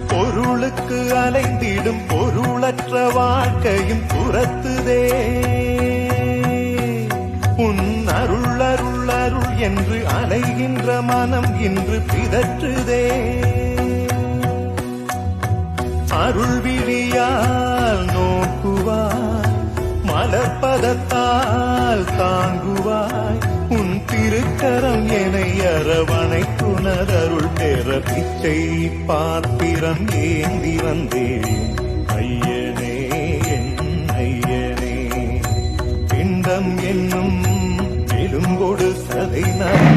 பொருளுக்கு அலைந்திடும் பொருளற்ற வாழ்க்கையும் துரத்துதே. உன் அருள் அருள் அருள் என்று அலைகின்ற மனம் இன்று பிதற்றுதே. அருள் விழியால் நோக்குவாய், மலர்பதத்தால் தாங்குவாய். உன் திருக்கரம் என்னை அரவணைத்துணரருள் பெற பிச்சை பாத்திரம் ஏந்தி வந்தேன். ஐயனே என் ஐயனே, பிண்டம் என்னும் எலும்பொடு சதை நான்